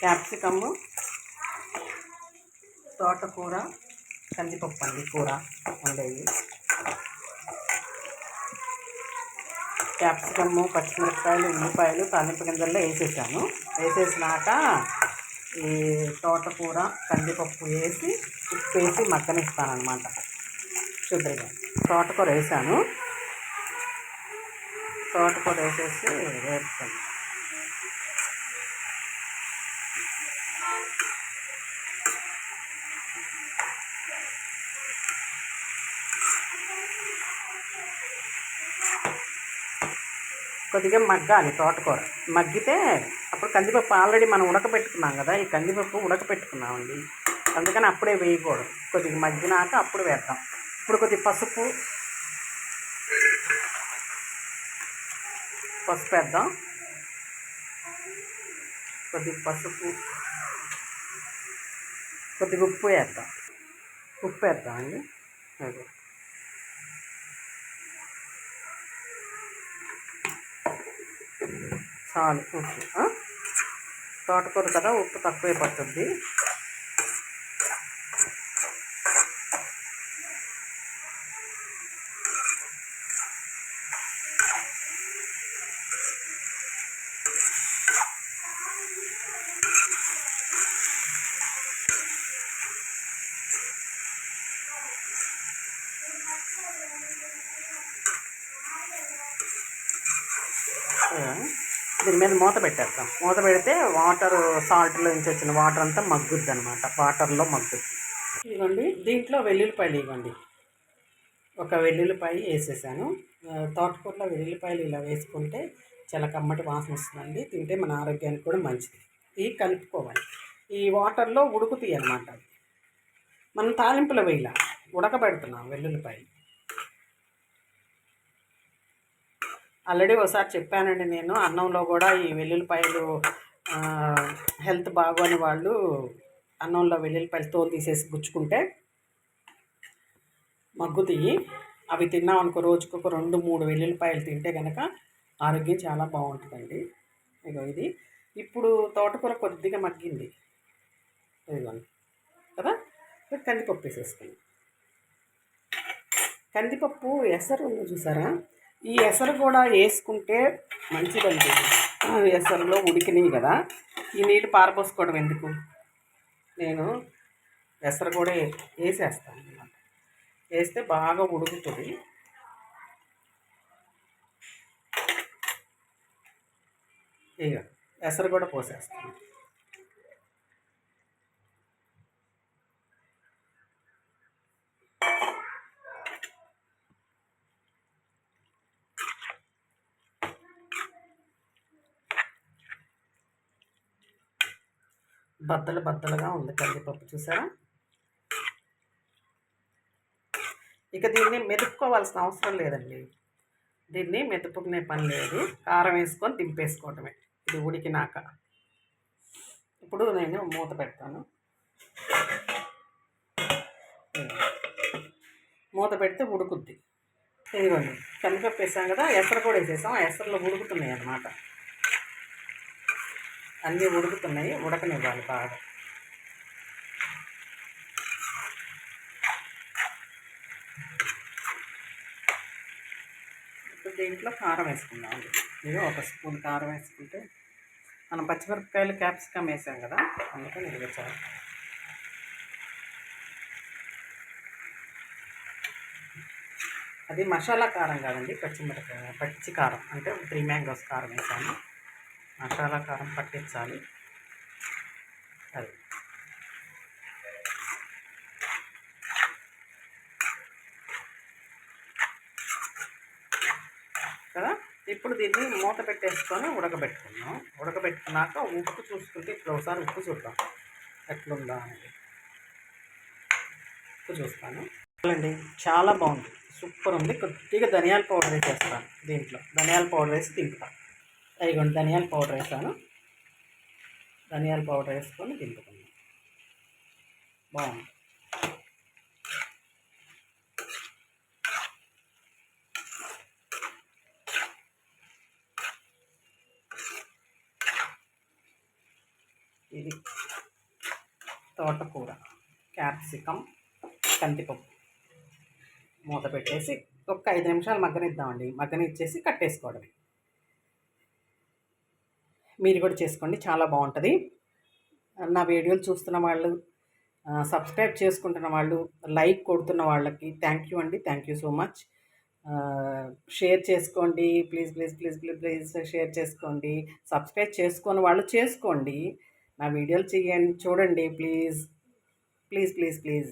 Capsicum, తోటకూర, కందిపప్పు అండి కూర ఉండేది. క్యాప్సికమ్, పచ్చిమిరపకాయలు, ఉల్లిపాయలు తాలింపు గింజల్లో వేసేసాను. వేసేసినాక ఈ తోటకూర, కందిపప్పు వేసి ఉప్పు వేసి మగ్గనిస్తానమాట. శుభ్రంగా తోటకూర వేసాను. తోటకూర వేసేసి వేపుతాను. కొద్దిగా మగ్గాలి తోటకూర. మగ్గితే అప్పుడు కందిపప్పు ఆల్రెడీ మనం ఉడకబెట్టుకున్నాం కదా, ఈ కందిపప్పు ఉడకబెట్టుకున్నామండి, అందుకని అప్పుడే వేయకూడదు. కొద్దిగా మగ్గినాక అప్పుడు వేద్దాం. ఇప్పుడు కొద్దిగా పసుపు వేద్దాం. కొద్దిగా పసుపు, కొద్దిగా ఉప్పు వేద్దాం. ఉప్పు వేద్దామండి. అదే చాలు ఉప్పు. తోటకూర కదా, ఉప్పు తక్కువే పడుతుంది. దీని మీద మూత పెట్టేస్తాం. మూత పెడితే వాటర్, సాల్ట్లో నుంచి వచ్చిన వాటర్ అంతా మగ్గుద్ది అనమాట, వాటర్లో మగ్గుద్ది. ఇదిగోండి, దీంట్లో వెల్లుల్లిపాయలు ఇవ్వండి. ఒక వెల్లుల్లిపాయ వేసేసాను. తోటకూరలో వెల్లుల్లిపాయలు ఇలా వేసుకుంటే చాలా కమ్మటి వాసన వస్తుందండి. తింటే మన ఆరోగ్యానికి కూడా మంచిది. ఇవి కలుపుకోవాలి. ఈ వాటర్లో ఉడుకుతాయి అన్నమాట. మనం తాలింపులో వేయాల, ఉడకబెడుతున్నాం వెల్లుల్లిపాయలు. ఆల్రెడీ ఒకసారి చెప్పానండి నేను, అన్నంలో కూడా ఈ వెల్లుల్లిపాయలు హెల్త్ బాగోని వాళ్ళు అన్నంలో వెల్లుల్లిపాయలు తోలు తీసేసి గుచ్చుకుంటే మగ్గుతాయి. అవి తిన్నామనుకో, రోజుకు ఒక 2-3 వెల్లుల్లిపాయలు తింటే కనుక ఆరోగ్యం చాలా బాగుంటుందండి. ఇగో ఇది ఇప్పుడు తోటకూర కొద్దిగా మగ్గింది, ఇదిగోండి కదా. కందిపప్పు వేసేసుకుంది. కందిపప్పు ఎసరు ఉంది చూసారా, ఈ ఎసరు కూడా వేసుకుంటే మంచిదండి. ఎసరులో ఉడికినాయి కదా, ఈ నీళ్ళు పారపోసుకోవడం ఎందుకు, నేను ఎసరు కూడా వేసేస్తాను అన్నమాట. వేస్తే బాగా ఉడుకుతుంది. ఇక ఎసరు కూడా పోసేస్తాను. బద్దలుగా ఉంది కందిపప్పు, చూసారా. ఇక దీన్ని మెదుపుకోవాల్సిన అవసరం లేదండి. దీన్ని మెదుపుకునే పని లేదు. కారం వేసుకొని దింపేసుకోవటమే ఇది ఉడికినాక. ఇప్పుడు నేను మూత పెడతాను. మూత పెడితే ఉడుకుద్ది. ఇదిగోండి, కందిపప్పు వేసాం కదా, ఎసరు కూడా వేసేసాం. ఎసరులో ఉడుకుతున్నాయి అన్నమాట. అన్నీ ఉడుకుతున్నాయి, ఉడకనివ్వాలి బాగా. ఇప్పుడు దీంట్లో కారం వేసుకుందాం. ఇది 1 స్పూన్ కారం వేసుకుంటే, మనం పచ్చిమిరపకాయలు, క్యాప్సికమ్ వేసాం కదా, అందుకని ఇది చాలు. అది మసాలా కారం కాదండి, పచ్చి కారం, అంటే 3 మ్యాంగోస్ కారం వేసాను. మసాలా కారం పట్టించాలి అది. కదా, ఇప్పుడు దీన్ని మూత పెట్టేసుకొని ఉడకబెట్టుకున్నాం. ఉడకబెట్టుకున్నాక ఉప్పు చూసుకుంటే, ఇప్పుడు ఒకసారి ఉప్పు చూద్దాం ఎట్లుందా అనేది. ఉప్పు చూస్తాను అండి, చాలా బాగుంది, సూపర్ ఉంది. కొద్దిగా ధనియాల పౌడర్ వేసేస్తాను దీంట్లో. ధనియాల పౌడర్ వేసి దింపుతాను. అదిగోండి, ధనియాల పౌడర్ వేసాను. ధనియాల పౌడర్ వేసుకొని దింపుకున్నాను. బాగుంది. ఇది తోటకూర, క్యాప్సికమ్, కందిపప్పు మూత పెట్టేసి ఒక 5 నిమిషాలు మగ్గనిద్దామండి. మగ్గనిచ్చేసి కట్టేసుకోవడమే. మీరు కూడా చేసుకోండి, చాలా బాగుంటుంది. నా వీడియోలు చూస్తున్న వాళ్ళు, సబ్స్క్రైబ్ చేసుకుంటున్న వాళ్ళు, లైక్ కొడుతున్న వాళ్ళకి థ్యాంక్ యూ అండి. Thank you so much. Share చేసుకోండి please please please please please share చేసుకోండి. సబ్స్క్రైబ్ చేసుకోని వాళ్ళు చేసుకోండి. నా వీడియోలు చేయండి, చూడండి ప్లీజ్ ప్లీజ్ ప్లీజ్ ప్లీజ్.